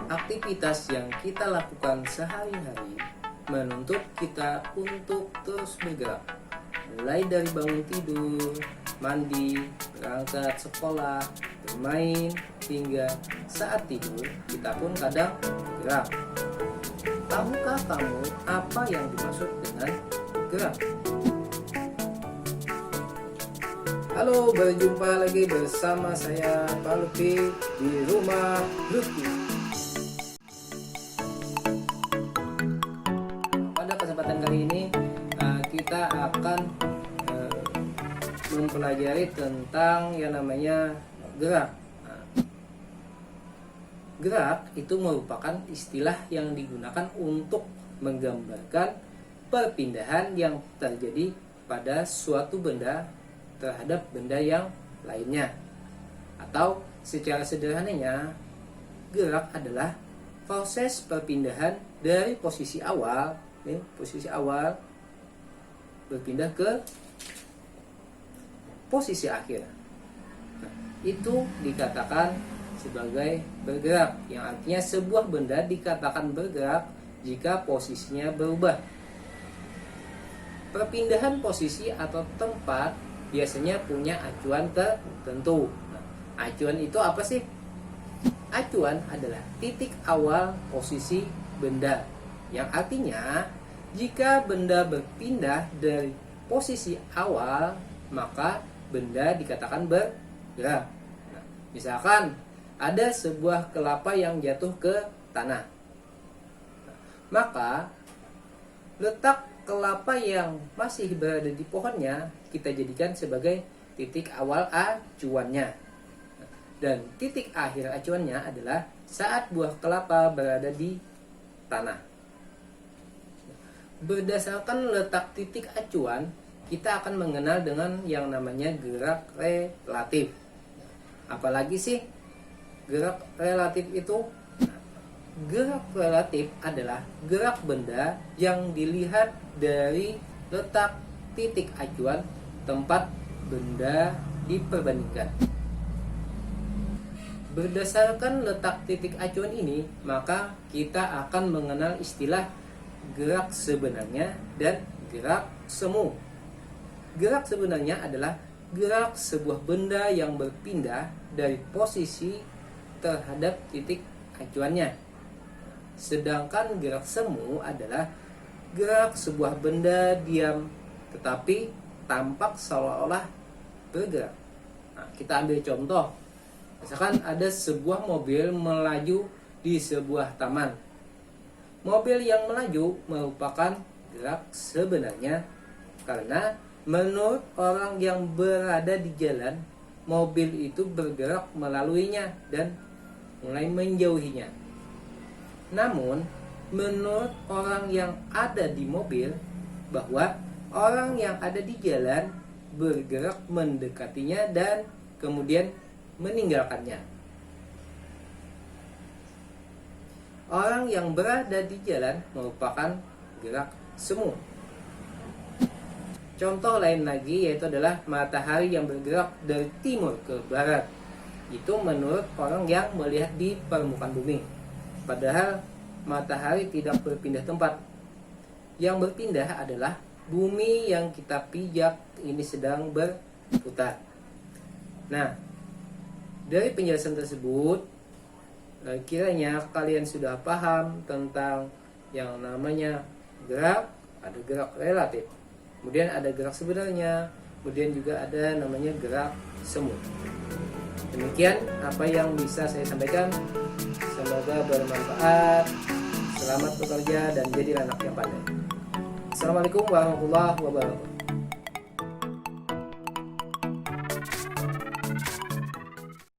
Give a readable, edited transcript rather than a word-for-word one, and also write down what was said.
Aktivitas yang kita lakukan sehari-hari menuntut kita untuk terus bergerak. Mulai dari bangun tidur, mandi, berangkat sekolah, bermain, hingga saat tidur kita pun kadang bergerak. Tahukah kamu apa yang dimaksud dengan bergerak? Halo, berjumpa lagi bersama saya Pak Lutfi di Rumah Lutfi. Pada kesempatan kali ini kita akan mempelajari tentang yang namanya gerak. Gerak itu merupakan istilah yang digunakan untuk menggambarkan perpindahan yang terjadi pada suatu benda terhadap benda yang lainnya. Atau secara sederhananya, gerak adalah proses perpindahan dari posisi awal berpindah ke posisi akhir. Nah, itu dikatakan sebagai bergerak, yang artinya sebuah benda dikatakan bergerak jika posisinya berubah. Perpindahan posisi atau tempat biasanya punya acuan tertentu. Nah, acuan itu apa sih? Acuan adalah titik awal posisi benda, yang artinya jika benda berpindah dari posisi awal, maka benda dikatakan bergerak. Nah, misalkan ada sebuah kelapa yang jatuh ke tanah, maka letak kelapa yang masih berada di pohonnya kita jadikan sebagai titik awal acuannya. Dan titik akhir acuannya adalah saat buah kelapa berada di tanah. Berdasarkan letak titik acuan, kita akan mengenal dengan yang namanya gerak relatif. Apalagi sih gerak relatif itu? Gerak relatif adalah gerak benda yang dilihat dari letak titik acuan tempat benda diperbandingkan. Berdasarkan letak titik acuan ini, maka kita akan mengenal istilah gerak sebenarnya dan gerak semu. Gerak sebenarnya adalah gerak sebuah benda yang berpindah dari posisi terhadap titik acuannya. Sedangkan gerak semu adalah gerak sebuah benda diam tetapi tampak seolah-olah bergerak. Nah, kita ambil contoh. Misalkan ada sebuah mobil melaju di sebuah taman. Mobil yang melaju merupakan gerak sebenarnya karena menurut orang yang berada di jalan, mobil itu bergerak melaluinya dan mulai menjauhinya. Namun, menurut orang yang ada di mobil, bahwa orang yang ada di jalan bergerak mendekatinya dan kemudian meninggalkannya. Orang yang berada di jalan merupakan gerak semu. Contoh lain lagi yaitu adalah matahari yang bergerak dari timur ke barat. Itu menurut orang yang melihat di permukaan bumi. Padahal matahari tidak berpindah tempat. Yang berpindah adalah bumi yang kita pijak ini sedang berputar. Nah, dari penjelasan tersebut, kiranya kalian sudah paham tentang yang namanya gerak. Ada gerak relatif, kemudian ada gerak sebenarnya, kemudian juga ada namanya gerak semu. Demikian apa yang bisa saya sampaikan. Semoga bermanfaat. Selamat bekerja dan jadi anak yang pandai. Assalamualaikum warahmatullahi wabarakatuh.